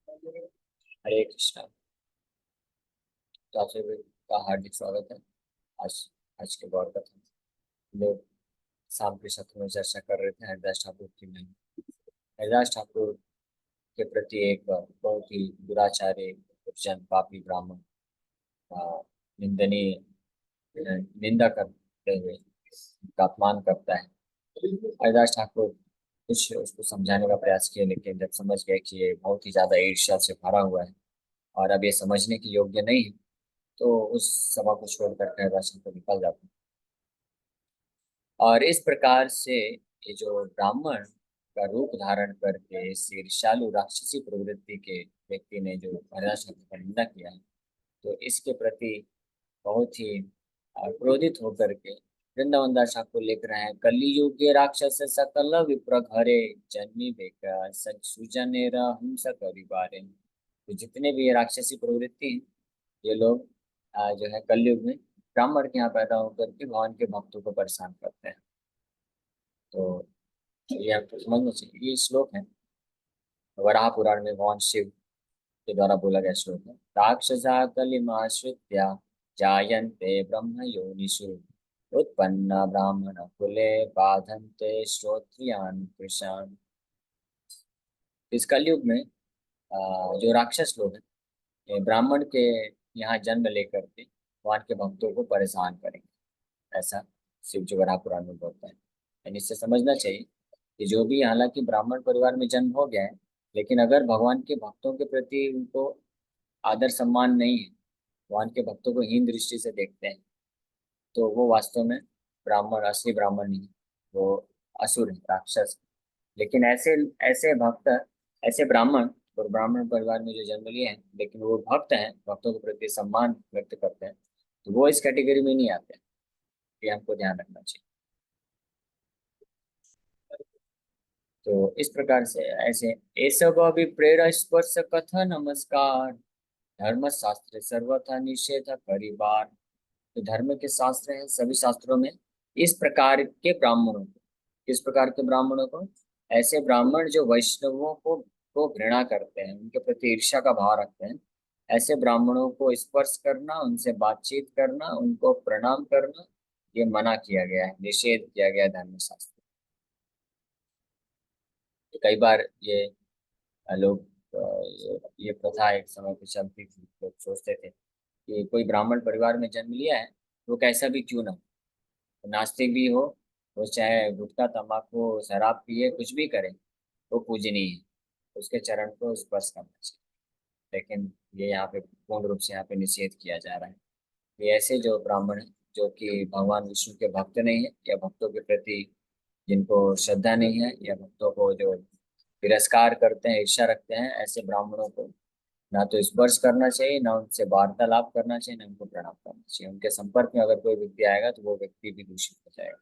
हरे कृष्णा। तो आप सभी का हार्दिक स्वागत है। आज आज के गौर कथन हम लोग शाम के सत्र में चर्चा कर रहे थे हरिदास ठाकुर की महिमा। हरिदास ठाकुर के प्रति एक बहुत ही दुराचारी जन पापी ब्राह्मण निंदनीय निंदा करते हुए उनका अपमान करता है। हरिदास ठाकुर कुछ उसको समझाने का प्रयास किया, लेकिन जब समझ गए कि ये बहुत ही ज्यादा ईर्ष्या से भरा हुआ है और अब ये समझने के योग्य नहीं है, तो उस सभा को छोड़ करके हरिदास ठाकुर निकल जाते हैं। और इस प्रकार से ये जो ब्राह्मण का रूप धारण करके इस ईर्ष्यालु राक्षसी प्रवृत्ति के व्यक्ति ने जो हरिदास ठाकुर का निंदा किया है, तो इसके प्रति बहुत ही क्रोधित होकर के वृंदावन दास ठाकुर लिख रहे हैं, कलियुग के राक्षस सकल विप्र घरे जन्मी बेका सच सुजनेर हिंस करिबारे। तो जितने भी ये राक्षसी प्रवृत्ति हैं, ये लोग जो है कलयुग में ब्राह्मण के यहाँ पैदा होकर के भगवान के भक्तों को परेशान करते हैं। तो ये आपको समझना चाहिए। ये श्लोक है वराह पुराण में भगवान शिव के द्वारा बोला गया श्लोक है। राक्षसा कलिमाश्रित्य जायन्ते ब्रह्म योनिषु उत्पन्ना ब्राह्मण कुले बाधन्ते श्रोत्रियान् कृशान्। इस कलयुग में जो राक्षस लोग हैं, ये ब्राह्मण के यहाँ जन्म लेकर के भगवान के भक्तों को परेशान करेंगे, ऐसा शिव जी वराह पुराण में बोलता है। यानी इससे समझना चाहिए कि जो भी, हालांकि ब्राह्मण परिवार में जन्म हो गया है, लेकिन अगर भगवान के भक्तों के प्रति उनको आदर सम्मान नहीं है, भगवान के भक्तों को हीन दृष्टि से देखते हैं, तो वो वास्तव में ब्राह्मण, असली ब्राह्मण नहीं, वो असुर है, राक्षस है। लेकिन ऐसे ऐसे भक्त, ऐसे ब्राह्मण और ब्राह्मण परिवार में जो जन्म लिए हैं, लेकिन वो भक्त हैं, भक्तों के प्रति सम्मान व्यक्त करते हैं, तो वो इस कैटेगरी में नहीं आते हैं। ये हमको ध्यान रखना चाहिए। तो इस प्रकार से ऐसे ये सब अभिप्रेर स्पर्श कथा नमस्कार धर्म शास्त्र सर्वथा निषेध परिवार। तो धर्म के शास्त्र हैं, सभी शास्त्रों में इस प्रकार के ब्राह्मणों को, किस प्रकार के ब्राह्मणों को, ऐसे ब्राह्मण जो वैष्णवों को घृणा करते हैं, उनके प्रति ईर्ष्या का भाव रखते हैं, ऐसे ब्राह्मणों को स्पर्श करना, उनसे बातचीत करना, उनको प्रणाम करना, ये मना किया गया है, निषेध किया गया है धर्मशास्त्र। तो कई बार ये लोग ये प्रथा एक समय पे चलती थी। लोग सोचते थे कि कोई ब्राह्मण परिवार में जन्म लिया है, तो कैसा भी क्यों ना हो, नास्तिक भी हो, वो चाहे गुटखा तंबाकू शराब पिए, कुछ भी करे, वो पूजनीय है, उसके चरण को स्पर्श करना चाहिए। लेकिन ये यहाँ पे पूर्ण रूप से यहाँ पे निषेध किया जा रहा है। ये ऐसे जो ब्राह्मण हैं, जो कि भगवान विष्णु के भक्त नहीं है, या भक्तों के प्रति जिनको श्रद्धा नहीं है, या भक्तों को जो तिरस्कार करते हैं, ईर्ष्या रखते हैं, ऐसे ब्राह्मणों को ना तो स्पर्श करना चाहिए, ना उनसे वार्तालाप करना चाहिए, ना उनको प्रणाम करना चाहिए। उनके संपर्क में अगर कोई व्यक्ति आएगा, तो वो व्यक्ति भी दूषित हो जाएगा।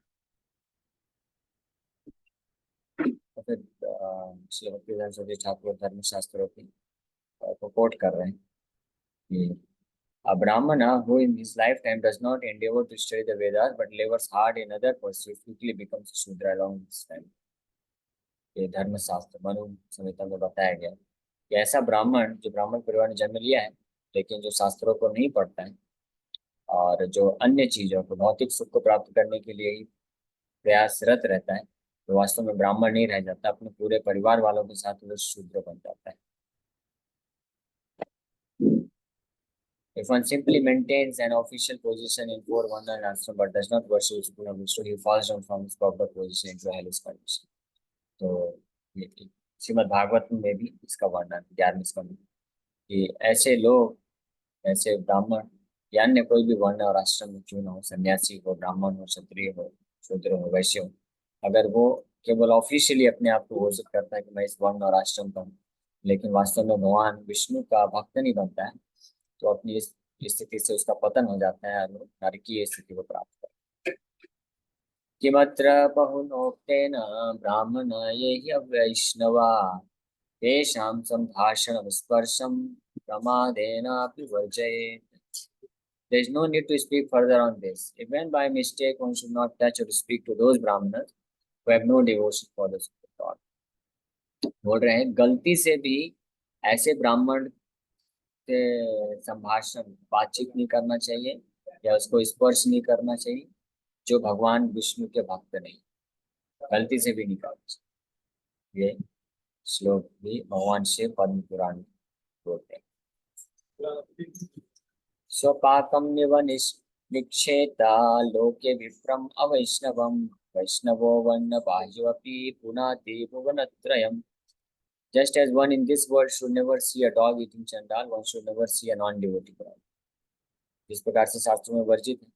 तो फिर श्री भक्तिवेदांत सरस्वती ठाकुर धर्मशास्त्रों की को कोट कर रहे हैं कि a brahmana who in his lifetime does not endeavor to study the Vedas but labors hard in other pursuits quickly becomes a Shudra along his time। ये धर्मशास्त्र मनु संहिता में बताया गया कि ऐसा ब्राह्मण जो ब्राह्मण परिवार ने जन्म लिया है, लेकिन जो शास्त्रों को नहीं पढ़ता है और जो अन्य चीजों को, भौतिक सुख को प्राप्त करने के लिए ही प्रयासरत रहता है, तो वास्तव में ब्राह्मण नहीं रह जाता, अपने पूरे परिवार वालों के साथ वो शूद्र बन जाता है। If one simply maintains an official position in four Varna ashram but does not worship Supreme Vishnu, he falls down from his proper position into hellish condition। तो ये श्रीमद् भागवत में भी इसका वर्णन 11वें स्कंद में, कि ऐसे लोग, ऐसे ब्राह्मण या अन्य कोई भी वर्ण और आश्रम में क्यों ना हो, सन्यासी हो, ब्राह्मण हो, क्षत्रिय हो, शूद्र हो, वैश्य हो, अगर वो केवल ऑफिशियली अपने आप को घोषित करता है कि मैं इस वर्ण और आश्रम का हूँ, लेकिन वास्तव में भगवान विष्णु का भक्त नहीं बनता है, तो अपनी इस स्थिति से उसका पतन हो जाता है और वो नरकीय स्थिति को प्राप्त करता है। किमत्र बहुनोक्तेन ब्राह्मण ये वैष्णवा तेषां सम्भाषणं स्पर्शं प्रमादेनापि वर्जयेत्। There is no need to speak further on this. Even by mistake, one should not touch or speak to those brahmanas who have no devotion for the Supreme Lord। बोल रहे हैं गलती से भी ऐसे ब्राह्मण से संभाषण बातचीत नहीं करना चाहिए या उसको स्पर्श नहीं करना चाहिए जो भगवान विष्णु के भक्त नहीं, गलती से भी नहीं करना चाहिए। ये श्लोक भी भगवान शिव पद्म पुराण में बोलते हैं। स्वपाकम निक्षेता लोके विप्रम अवैष्णवम वैष्णवो वर्ण बाह्योऽपि पुनाति भुवनत्रयम्। Just as one in this world should never see a dog eating chandal, one should never see a non-devotee brahmin. जिस प्रकार से शास्त्रों में वर्जित है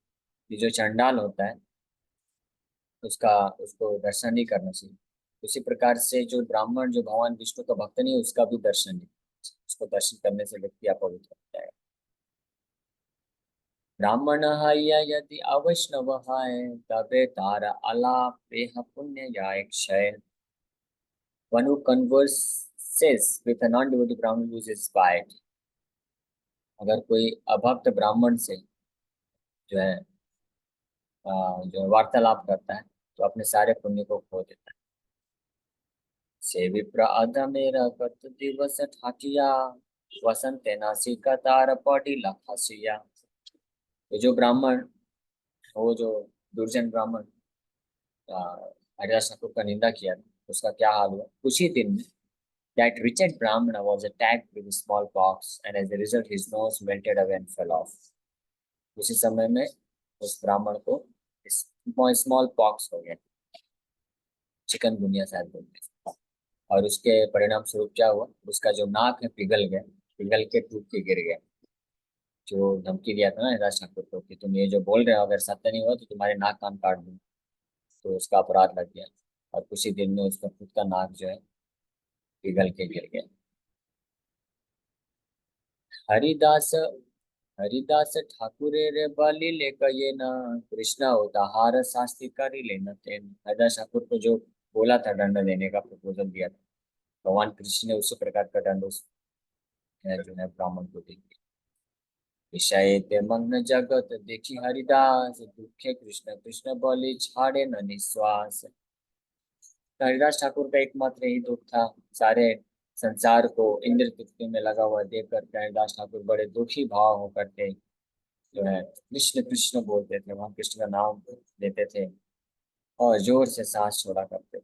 कि जो चंडाल होता है उसका उसको दर्शन नहीं करना चाहिए, उसी प्रकार से जो ब्राह्मण जो भगवान विष्णु का भक्त नहीं उसका भी दर्शन नहीं, उसको दर्शन करने से व्यक्ति अपवित्र हो जाएगा। ब्राह्मण यदि अवैष्णव है तबे तार अलापेह पुण्य या क्षय। One who converses with a non-devotee Brahmin loses piety. अगर कोई अभक्त ब्राह्मण से जो है जो वार्तालाप करता है तो अपने सारे पुण्य को खो देता है। से विप्र अधमेर कत दिवस ठाकिया वसंत नासिका तार पड़ी लखासिया। तो जो ब्राह्मण, वो जो दुर्जन ब्राह्मण हरिदास ठाकुर का निंदा किया था उसका क्या हाल हुआ। कुछ ही दिन में that wretched Brahmana was attacked with smallpox and as a result his nose melted away and fell off. उसी समय में उस ब्राह्मण को स्मॉल पॉक्स हो गया, चिकनगुनिया शायद बोलते हैं, और उसके परिणाम स्वरूप क्या हुआ, उसका जो नाक है पिघल गया, पिघल के टूट के गिर गया। जो धमकी दिया था ना हरिदास ठाकुर को कि तुम ये जो बोल रहे हो अगर सत्य नहीं हुआ तो तुम्हारे नाक कान काट दूंगा, तो उसका अपराध लग गया और कुछ ही दिन में उसका खुद का नाक जो है पिघल के गिर गया। हरिदास हरिदास ठाकुरे रे बलि लेकर ये न कृष्णा उदाहार शास्त्री करी लेना तेन। हरिदास ठाकुर को जो बोला था दंड देने का प्रपोजल दिया था, भगवान कृष्ण ने उसी प्रकार का दंड उस जो है ब्राह्मण को दे दिया। विषय ते मग्न जगत देखी हरिदास दुखे कृष्ण कृष्ण बोले छाड़े न निश्वास। तो हरिदास ठाकुर का एकमात्र यही दुख था, सारे संसार को इंद्र तृप्ति में लगा हुआ देख कर हरिदास ठाकुर बड़े दुखी भाव होकर के जो है कृष्ण कृष्ण बोलते थे, वहां कृष्ण का नाम लेते थे और जोर से सांस छोड़ा करते थे,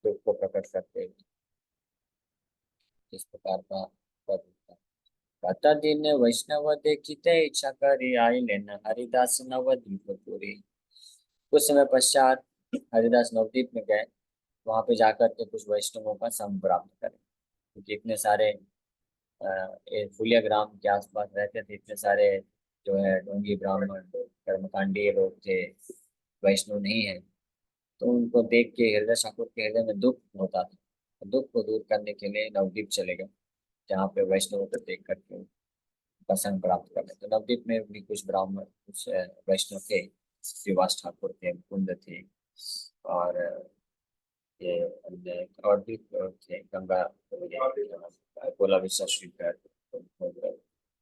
दुख को प्रकट करते थे। इस प्रकार का पद था। कत दिन वैष्णव देखिते इच्छा करी आई लेना हरिदास नवदीप पुरी। कुछ समय पश्चात हरिदास नवदीप में गए, वहां पे जाकर के कुछ वैष्णवों का संग प्राप्त करें, क्योंकि इतने सारे ये फुलिया ग्राम के आसपास रहते थे इतने सारे जो है ढोंगी ब्राह्मण कर्मकांडी लोग थे, वैष्णव नहीं है, तो उनको देख के हृदय ठाकुर के हृदय में दुख होता था। दुख को दूर करने के लिए नवदीप चले गए, जहाँ पे वैष्णव को देख करके उनका संग प्राप्त कर ले। तो नवदीप में भी कुछ ब्राह्मण कुछ वैष्णव थे, श्रीवास ठाकुर थे, कुंद थे, और ये अन्य और भी थे, गंगा गोला विश्वश्रीकर,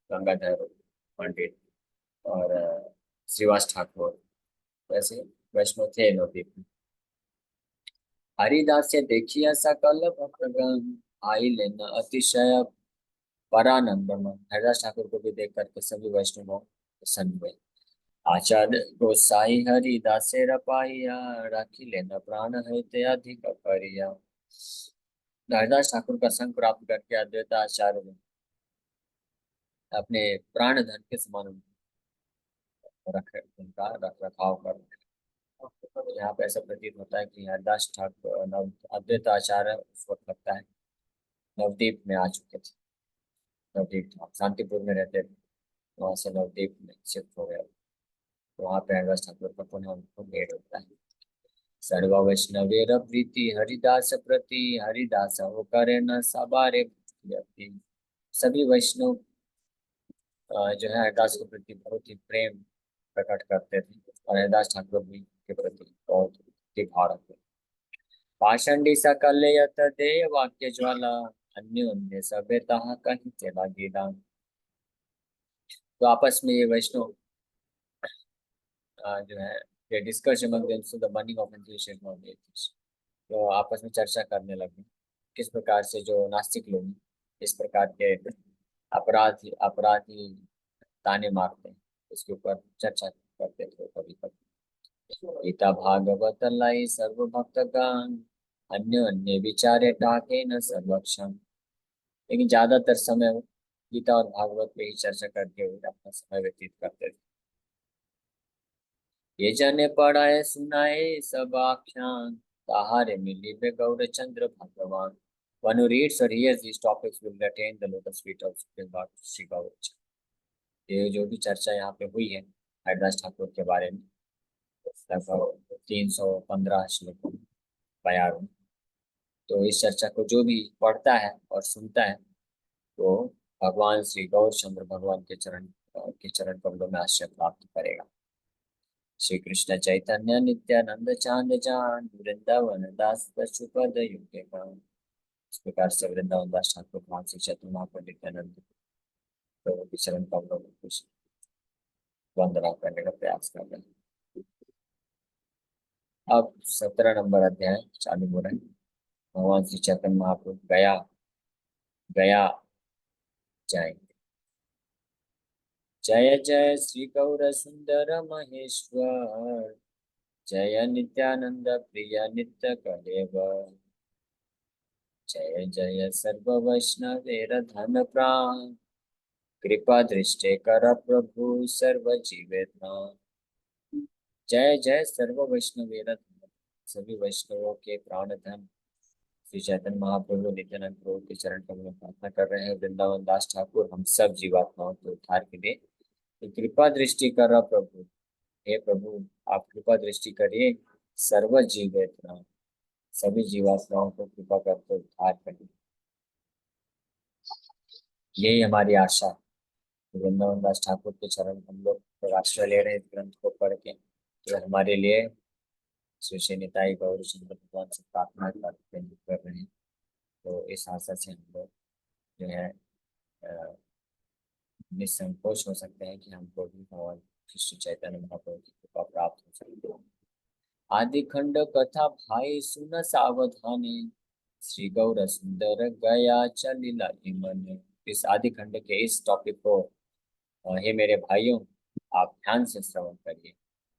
गंगाधर पंडित और श्रीवास ठाकुर, वैसे वैष्णव थे नवदीप में। हरिदास से देखिए सकल भक्तगण आई लेना अतिशय परानंदम। हरिदास ठाकुर को भी देख करके सभी वैष्णव प्रसन्न हुए। आचार्य गोसाई हरिदास से रपाइया राखी लेना प्राण है ते अधिक करिया। हरिदास ठाकुर का संग प्राप्त करके अद्वैत आचार्य ने अपने प्राण धन के समान उनका रख रखाव कर। यहाँ पे ऐसा प्रतीत होता है कि हरिदास ठाकुर अद्वैत आचार्य उस वक्त लगता है नवदीप में आ चुके थे। नवदीप शांतिपुर में रहते थे, वहां से नवदीप में शिफ्ट हो गए, तो वहाँ पे हरिदास ठाकुर का पुनः उनको भेंट होता है। सर्व वैष्णवेर प्रीति हरिदास प्रति हरिदास हो करे न सबारे प्रियति। सभी वैष्णव जो है हरिदास के प्रति बहुत ही प्रेम प्रकट करते थे और हरिदास ठाकुर भी के प्रति बहुत ही भाव रखते थे। पाषंडी सकल यत दे वाक्य ज्वाला अन्योन्य सबे तहा कहीं चला गीला। तो आपस में ये वैष्णव जो है ये discuss among themselves the burning of enthusiasm of ethics, तो आपस में चर्चा करने लगे किस प्रकार से जो नास्तिक लोग हैं इस प्रकार के अपराधी अपराधी ताने मारते हैं, इसके ऊपर चर्चा करते थे कभी कभी। गीता भागवत लाई सर्व भक्तगण, अन्य अन्य विचारे टाके न सर्वक्षण। लेकिन ज्यादातर समय वो गीता और भागवत पे ही चर्चा करके हुए अपना समय व्यतीत करते थे। ये जने पढ़ाए सुनाए सब आख्यान, ताहारे मिली पे गौर चंद्र भगवान। One who reads or hears these topics will attain the lotus feet of Supreme Lord Shri Gaurav। ये जो भी चर्चा यहाँ पे हुई है हरिदास ठाकुर के बारे में, लगभग 315 श्लोक बयान में। तो इस चर्चा को जो भी पढ़ता है और सुनता है वो भगवान श्री गौरचंद्र भगवान के चरण कमलों में आश्रय प्राप्त करेगा। श्री कृष्ण चैतन्य नित्यानंद चांद जान, वृंदावन दास पशुपद युगे गान। इस प्रकार से वृंदावन दास ठाकुर भगवान श्री चैतन्य महाप्रभु नित्यानंद प्रभु के चरण कमलों में कुछ वंदना करने का प्रयास कर रहे हैं। अब 17 नंबर अध्याय चालू हो रहे हैं। भगवान श्री चैतन्य महाप्रभु गया गया जाएंगे। जय जय श्री गौर सुंदर महेश्वर, जय नित्यानंद प्रिय नित्य कलेवर। जय जय सर्व वैष्णवेर धन प्राण, कृपा दृष्टि कर प्रभु सर्व जीवेत्म। जय जय सर्व वैष्णवेर धन, सभी वैष्णवों के प्राण धन श्री चैतन्य महाप्रभु नित्यानंद प्रभु के चरण कमलों में प्रार्थना कर रहे हैं। वृंदावन दास ठाकुर हम सब जीवात्माओं के उद्धार के लिए कृपा दृष्टि कर प्रभु। हे प्रभु आप कृपा दृष्टि करिए, सर्व जीवेत्म सभी जीवात्माओं को कृपा करके उद्धार करिए। यही हमारी आशा है। वृंदावन दास ठाकुर के चरण हम लोग आश्रय ले रहे हैं ग्रंथ को पढ़ के, तो हमारे लिए श्री श्री निताई गौरचंद्र भगवान से प्रार्थना कर रहे हैं। तो इस आशा से हम लोग जो है निसंकोच हो सकते हैं कि हमको भी भगवान कृष्ण चैतन्य महाप्रभु की कृपा प्राप्त हो सकती है। आदि खंड कथा भाई सुन सावधानी, श्री गौर सुंदर गया चलिला मन। इस आदि खंड के इस टॉपिक को हे मेरे भाइयों आप ध्यान से श्रवण करिए,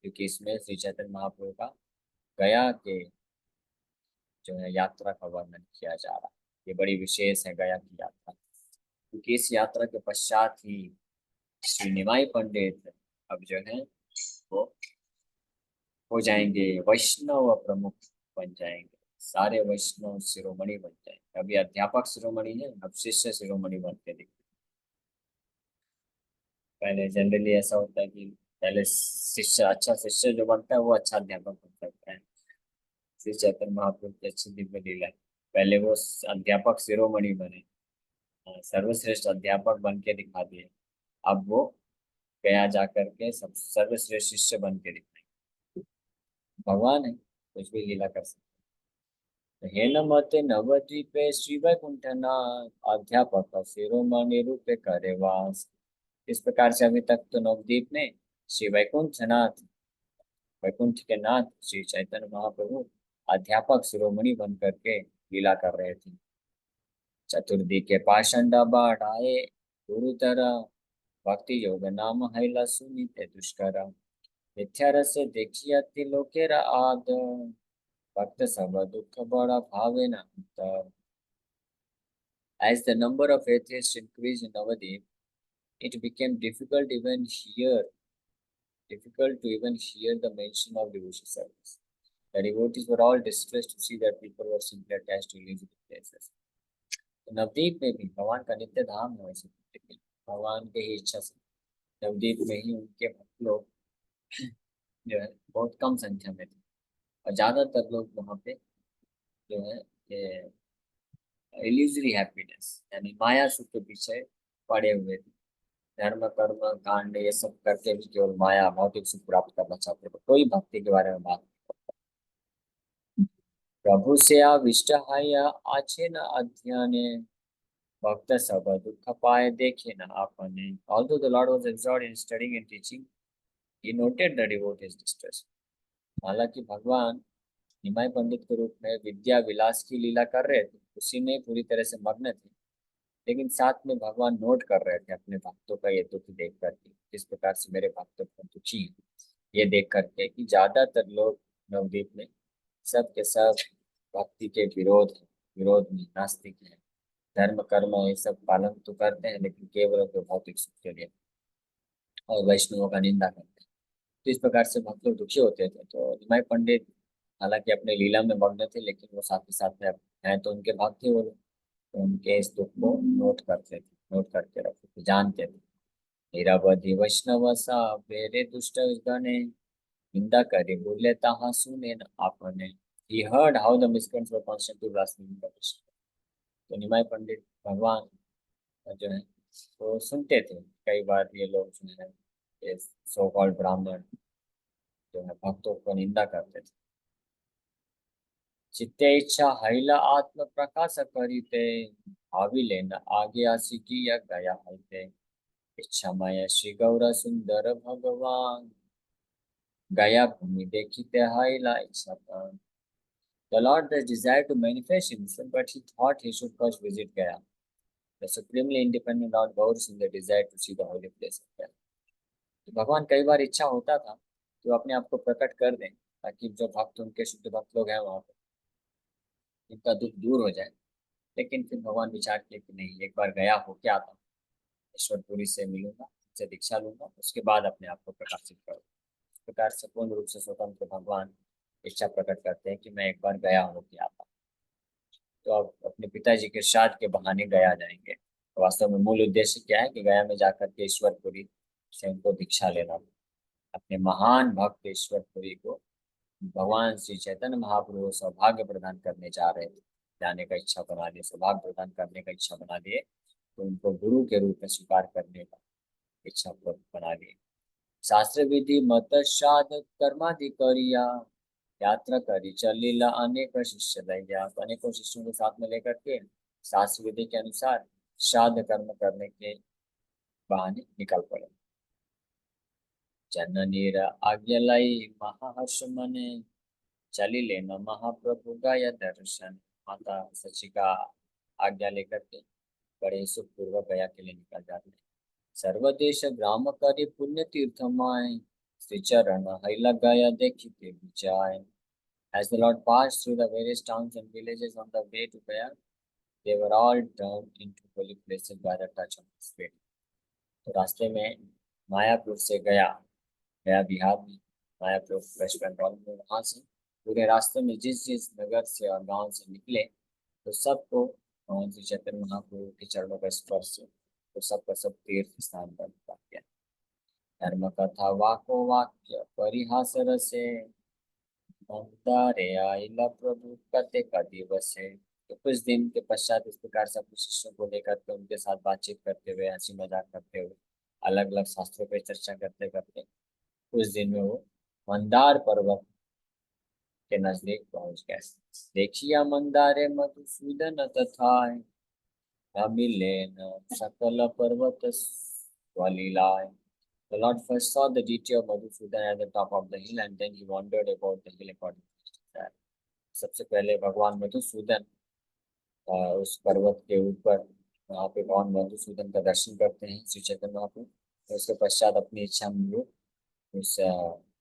क्योंकि इसमें श्री चैतन्य महाप्रभु का गया के जो है यात्रा का वर्णन किया जा रहा है। ये बड़ी विशेष है गया की यात्रा, क्योंकि इस यात्रा के पश्चात ही श्री निमाई पंडित अब जो है वो हो जाएंगे वैष्णव प्रमुख बन जाएंगे। सारे वैष्णव शिरोमणि बन जाएंगे। अभी अध्यापक शिरोमणि है, अब शिष्य शिरोमणि बनते दिखते। पहले जनरली ऐसा होता है कि पहले शिष्य अच्छा शिष्य जो बनता है वो अच्छा अध्यापक बन सकता है। श्री चैतन्य महाप्रभु की अच्छी दिव्य लीला है। पहले वो अध्यापक शिरोमणि बने, सर्वश्रेष्ठ अध्यापक बन के दिखा दिए। अब वो गया जाकर के सब सर्वश्रेष्ठ शिष्य बन के दिखाए। भगवान है, कुछ भी लीला कर सकते। हे नमते नवद्वीपे श्री वैकुंठनाथ, अध्यापक शिरोमणि रूपे करे वास। इस प्रकार से अभी तक तो नवद्वीप में श्री वैकुंठनाथ वैकुंठ के नाथ श्री चैतन्य महाप्रभु अध्यापक शिरोमणि बन करके लीला कर रहे थे। चतुर्दी के पाषंडा बढ़ाए गुरुतर, भक्ति योग नाम हैला सुनीते दुष्कर। मिथ्या रस देखी अति लोकेरा आद, भक्त सब दुख बड़ा भावे न अंतर। As the number of atheists increased in Navadip, it became difficult to even hear the mention of devotional service. The devotees were all distressed to see that people were simply attached to illicit places. तो नवदीप में भी भगवान का नित्य धाम है वैसे, लेकिन भगवान के ही इच्छा से नवदीप में ही उनके भक्त लोग जो है बहुत कम संख्या में थे, और ज्यादातर लोग वहाँ पे जो है इल्यूजरी हैप्पीनेस यानी माया सुख के पीछे पड़े हुए थे। धर्म कर्म कांड ये सब करके भी केवल माया भौतिक सुख प्राप्त करना चाहते थे, कोई भक्ति के बारे में बात। प्रभु से आविष्ट हाया आछे न अध्ययने, भक्त सब दुख पाए देखे न आपने। Although the Lord was absorbed in studying and teaching, he noted the devotees' distress. हालांकि भगवान निमाई पंडित के रूप में विद्या विलास की लीला कर रहे थे, उसी में पूरी तरह से मग्न थे, लेकिन साथ में भगवान नोट कर रहे थे अपने भक्तों का ये दुख देख करके, जिस प्रकार से मेरे भक्त को दुखी हैं, ये देख करके कि ज्यादातर लोग नवद्वीप में सब के सब भक्ति के विरोध में नास्तिक हैं। धर्म कर्म ये सब पालन तो करते हैं, लेकिन केवल तो भौतिक सुख के लिए, और वैष्णवों का निंदा करते हैं। तो इस प्रकार से भक्त लोग दुखी होते थे। तो निमाई पंडित हालांकि अपने लीला में मग्न थे, लेकिन वो साथ ही साथ में हैं तो उनके भक्त थे वो लोग। तो उनके इस दुख को नोट करते थे, नोट करके रखते थे, जानते थे। निरवधि वैष्णव सा मेरे दुष्ट गणे, निंदा करे बोले ताहा सुने न आपने। He heard how the miscreants were constantly blaspheming the Krishna. तो निमाई पंडित भगवान जो है वो सुनते थे। कई बार ये लोग जो है ये सो कॉल्ड ब्राह्मण जो है भक्तों को निंदा करते थे। चित्ते इच्छा हैला आत्म प्रकाश करिते, भावी लेना आगे आसी की या गया हलते। इच्छामय श्री गौर सुंदर भगवान, गया भूमि देखिते हैला इच्छा प्राण। The Lord has desired to manifest himself, but he thought he should first visit Gaya. The supremely independent Lord Gaur Sundar desired to see the holy place of Gaya. तो भगवान कई बार इच्छा होता था कि वो अपने आप को प्रकट कर दें, ताकि जो भक्त उनके शुद्ध भक्त लोग हैं वहाँ पे इनका दुख दूर हो जाए। लेकिन फिर भगवान विचार किए कि नहीं, एक बार गया हो क्या आता, ईश्वरपुरी से मिलूंगा, उनसे दीक्षा लूंगा, उसके बाद अपने आप को प्रकाशित करूँ। इस प्रकार से पूर्ण रूप से स्वतंत्र भगवान इच्छा प्रकट करते हैं कि मैं एक बार गया हो क्या आता। तो अब अपने पिताजी के श्राद्ध के बहाने गया जाएंगे। तो वास्तव में मूल उद्देश्य क्या है कि गया में जाकर के ईश्वरपुरी से उनको दीक्षा लेना। अपने महान भक्त ईश्वरपुरी को भगवान श्री चैतन्य महाप्रभु सौभाग्य प्रदान करने जा रहे थे, जाने का इच्छा बना लिए, सौभाग्य प्रदान करने का इच्छा बना लिए। तो उनको गुरु के रूप में स्वीकार करने का इच्छा बना लिए। शास्त्र विधि मत श्राद्ध कर्मादि करिया, यात्रा करी चलीला अनेक शिष्य दैया। तो अनेकों शिष्यों को साथ में लेकर के शास्त्र विधि के अनुसार श्राद्ध कर्म करने के बहाने निकल पड़े। जननीर आज्ञा लाई महाहर्ष मने, चली लेना महाप्रभु का यह दर्शन। माता सची का आज्ञा लेकर के बड़े सुखपूर्वक गया के लिए निकल जाते हैं। सर्वदेश ग्राम करे पुण्य तीर्थमाय, श्री चरण हैला गया देखिते विचाय। As the Lord passed through the various towns and villages on the way to Gaya, they were all turned into holy places by the touch of His feet. तो रास्ते में मायापुर से गया, गया बिहार में, मायापुर वेस्ट बंगाल में, वहाँ से पूरे रास्ते में जिस जिस नगर से और गांव से निकले तो सबको भगवान श्री चैतन्य महाप्रभु के चरणों का स्पर्श से तो सबका सब तीर्थ स्थान पर पा गया। धर्म कथा वाको वाक्य परिहास रसे, मंदारे आइला प्रभु कते का दिवस है। तो कुछ दिन के पश्चात इस प्रकार से अपने शिष्यों को लेकर के उनके साथ बातचीत करते हुए, हंसी मजाक करते हुए, अलग अलग शास्त्रों पर चर्चा करते करते कुछ दिन में वो मंदार पर्वत के नजदीक पहुंच गए। देखिया मंदारे मधुसूदन तथा अमिलेन सकल पर्वत स्वलीलाय। The Lord first saw the deity of Madhusudan at the top of the hill, and then he wandered about the hill according to his desire. सबसे पहले भगवान मधुसूदन उस पर्वत के ऊपर वहाँ पे भगवान मधुसूदन का दर्शन करते हैं श्री चैतन्य महाप्रभु। तो उसके पश्चात अपनी इच्छा में वो उस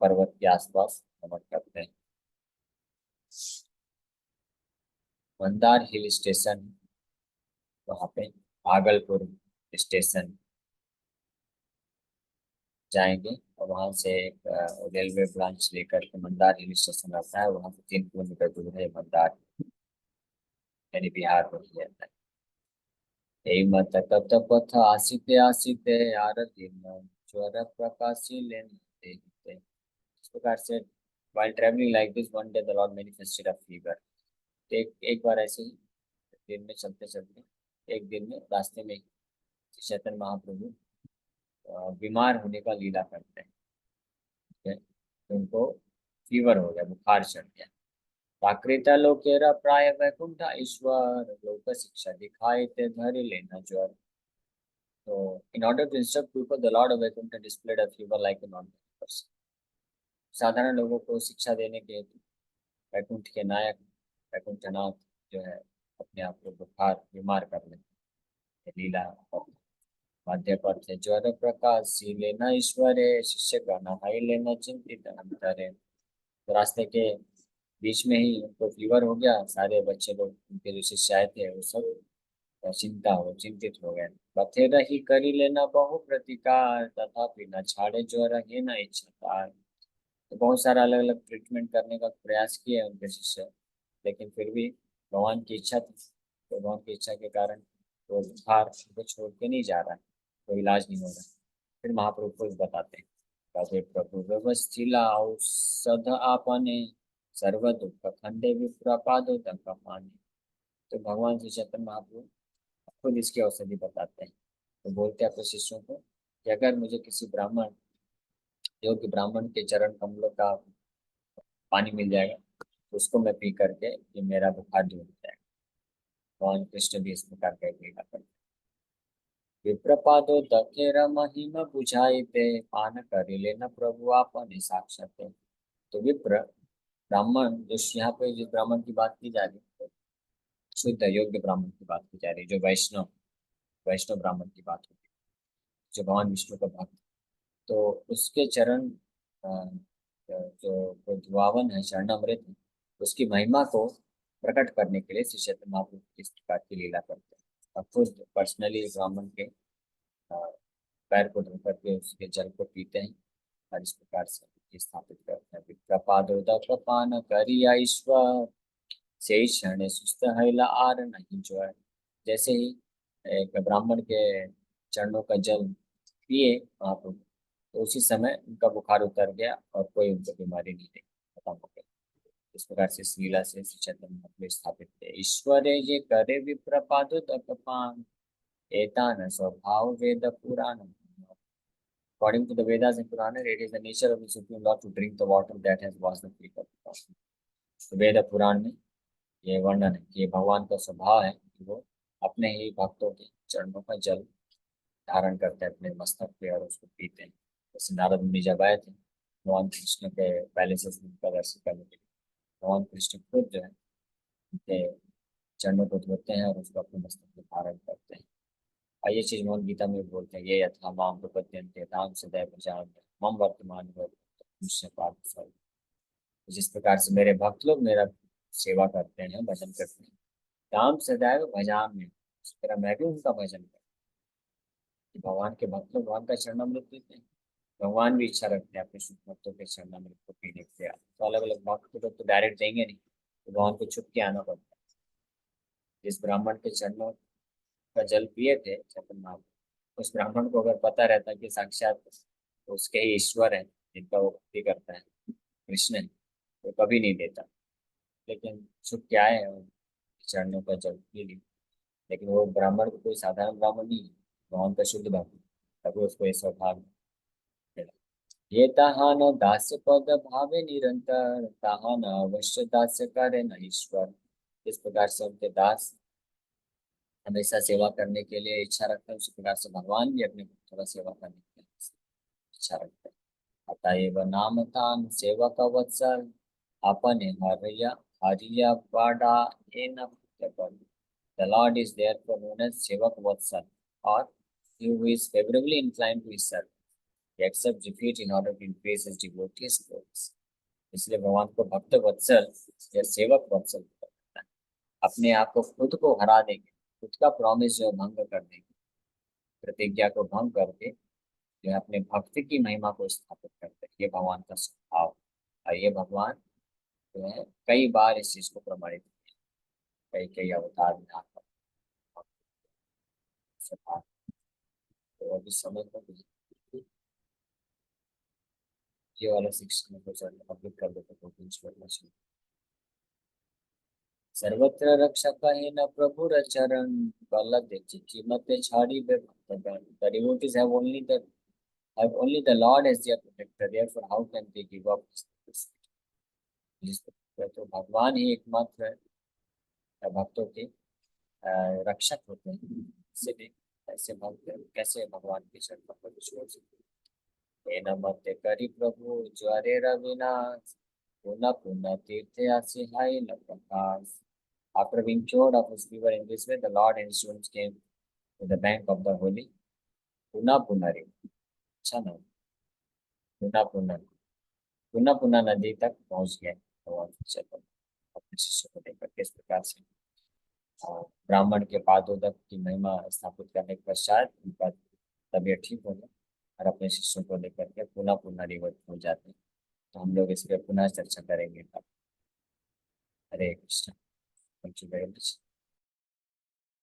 पर्वत के आसपास भ्रमण करते हैं। मंदार हिल स्टेशन, वहाँ पे भागलपुर स्टेशन जाएंगे और वहाँ से एक रेलवे ब्रांच लेकर के मंदार हिल स्टेशन आता है। वहाँ से 3 किलोमीटर दूर है मंदार, यानी बिहार में ही आता है। यही मत कत पथ आसिते आसिते आरती न ज्वर प्रकाशी लेने। इस प्रकार से while traveling like this one day the Lord manifested a fever। एक बार ऐसे ही दिन में चलते चलते एक दिन में रास्ते में चैतन्य महाप्रभु बीमार होने का लीला करते हैं। ठीक है? तो उनको फीवर हो गया, बुखार चढ़ गया। प्राकृता लोकेरा प्राय वैकुंठ ईश्वर, लोक शिक्षा दिखाई ते धरि लेना ज्वर। तो in order to instruct people, the Lord of Vaikuntha displayed a fever like a normal person। साधारण लोगों को शिक्षा देने के हेतु वैकुंठ के नायक वैकुंठनाथ जो है अपने आप को बुखार बीमार कर लेते। लीला मध्य पद है ज्वर प्रकाश सी लेना ईश्वरे शिष्य गण हाई लेना चिंतित अंतरे। तो रास्ते के बीच में ही उनको फीवर हो गया, सारे बच्चे लोग उनके जो शिष्य आए थे वो सब चिंतित हो गए। बथे रही करी लेना बहु प्रतिकार तथापि न छाड़े ज्वर है न इच्छा। तो बहुत सारा अलग अलग ट्रीटमेंट करने का प्रयास किए उनके शिष्य, लेकिन फिर भी भगवान की इच्छा थी, तो भगवान की इच्छा के कारण वो बुखार उनको छोड़ के नहीं जा रहा है, कोई इलाज नहीं हो रहा है। फिर महाप्रभु को बताते हैं, कहे प्रभु व्यवस्थिला औषध आपने सर्व दुख खंडे विप्रपादो तक पाने। तो भगवान श्री चैतन्य महाप्रभु खुद इसकी औषधि बताते हैं। तो बोलते हैं अपने शिष्यों को कि अगर मुझे किसी ब्राह्मण, योग्य ब्राह्मण के चरण कमलों का पानी मिल जाएगा तो उसको मैं पी करके ये मेरा बुखार दूर हो जाएगा। भगवान कृष्ण भी इस प्रकार का क्रीड़ा करते हैं। विप्रपादो दखेर महिम बुझाइते पान कर लेना प्रभु आपने साक्षात। तो विप्र ब्राह्मण, जो यहाँ पे जिस ब्राह्मण की बात की जा रही है, शुद्ध योग्य ब्राह्मण की बात की जा रही है, जो वैष्णव वैष्णव ब्राह्मण की बात होती है, जो भगवान विष्णु का भक्त, तो उसके चरण जो द्वावन है, शरणामृत है, उसकी महिमा को प्रकट करने के लिए श्री चैतन्य महाप्रभु इस प्रकार की लीला करते हैं। और खुद पर्सनली ब्राह्मण के अ, पैर को धो करके उसके जल को पीते हैं और इस प्रकार से ये स्थापित करते हैं। कृपादोदक पान करिया ईश्वर से क्षण सुस्त हैला आर नहीं जो है। जैसे ही एक ब्राह्मण के चरणों का जल पिए महाप्रभु, तो उसी समय उनका बुखार उतर गया और कोई उनको बीमारी नहीं रही, खत्म हो गई। इस प्रकार से इस लीला से श्री चैतन्य महाप्रभु स्थापित थे। ईश्वरे ये करे विप्रपादो तपपान एतान स्वभाव Veda Purana. According to the Vedas and Purana, it is the nature of the Supreme Lord to drink the water that has washed the feet of the gods. तो वेद पुराण में ये वर्णन है कि भगवान का स्वभाव है कि वो अपने ही भक्तों के चरणों का जल धारण करते हैं अपने मस्तक पे और उसको पीते हैं। जैसे नारद मुनि जब आए थे भगवान कृष्ण के पैलेसेस में उनका दर्शन करने के लिए, भगवान कृष्ण खुद जो है उनके चरणों को धोते हैं और उसको अपने मस्तक पे धारण करते हैं। और ये चीज भगवद गीता में बोलते हैं, ये यथा माम प्रपद्यन्ते ताम सदैव भजामि मम वर्तमान मनुष्य पार्थ सर्व। जिस प्रकार से मेरे भक्त लोग मेरा सेवा करते हैं, भजन करते हैं, ताम सदैव भजामि, उस तरह मैं भी उनका भजन करता हूँ। भगवान के भक्त लोग भगवान का चरणामृत पीते हैं, भगवान भी इच्छा रखते हैं अपने शुभ भक्तों के चरणामृत को पीने के लिए। तो अलग अलग भक्त लोग तो डायरेक्ट देंगे नहीं, तो भगवान को छुप के आना पड़ता है। जिस ब्राह्मण के चरणों का जल पिए थे चैतन्य महाप्रभु, उस ब्राह्मण को अगर पता रहता कि साक्षात उसके ही ईश्वर है जिनका वो भक्ति करता है, कृष्ण है, तो कभी नहीं देता। लेकिन छुप के आए और चरणों का जल पी ली। लेकिन वो ब्राह्मण कोई साधारण ब्राह्मण नहीं है, भगवान का शुद्ध भक्त, तभी उसको ये स्वभाव मिला। ये ताहान दास्य पद भावे निरंतर ताहान अवश्य दास्य करे न ईश्वर। इस प्रकार से उनके दास हमेशा सेवा करने के लिए इच्छा रखते हैं, उसी प्रकार से भगवान भी अपने भक्तों का सेवा करने के लिए इच्छा रखते हैं। अतएव नाम तान सेवक वत्सल अपने हरिया हरिया पाड़ा N प्रत्यपन। The Lord is therefore known as Sevak Vatsal, or he who is favorably inclined to his service. He accepts defeat in order to increase his devotees' growth. इसलिए भगवान को भक्त वत्सल या सेवक वत्सल कहता है। अपने आप को खुद को हरा देंगे, खुद का प्रॉमिस जो भंग कर देंगे, प्रतिज्ञा को भंग करके जो है अपने भक्ति की महिमा को स्थापित करते हैं। ये भगवान का स्वभाव। और ये भगवान जो है कई बार इस चीज को प्रमाणित किया, कई कई अवतार में आकर स्वभाव। तो अभी समय को ये वाला शिक्षण को कंप्लीट कर देते तो सर्वत्र रक्षक है न प्रभु चरण बल चिट्ठी मत छाड़ी बे भक्तगण। The devotees have only the Lord as their protector, therefore how can they give up this? तो भगवान ही एकमात्र भक्तों के रक्षक होते हैं, इसलिए ऐसे भक्त कैसे भगवान के चरणों पर छोड़ सकते हैं। मत करी प्रभु ज्वरे रविनाश पुनः पुनः तीर्थ सिहाय न प्रकाश। After being cured of his fever in this way, the Lord and his students came the bank of the holy पुना पुनरी। अच्छा नाम। पुना पुना, पुना पुना नदी तक पहुंच गए तो चलो अपने शिष्य को लेकर के इस प्रकार से ब्राह्मण के पादोदक की महिमा स्थापित करने के पश्चात उनका तबीयत ठीक हो गया और अपने शिष्यों को लेकर के पुनः पुनः रिवर पहुंच जाते हैं। तो हम लोग इस पर पुनः चर्चा करेंगे। Hare Krishna. Thank you very much.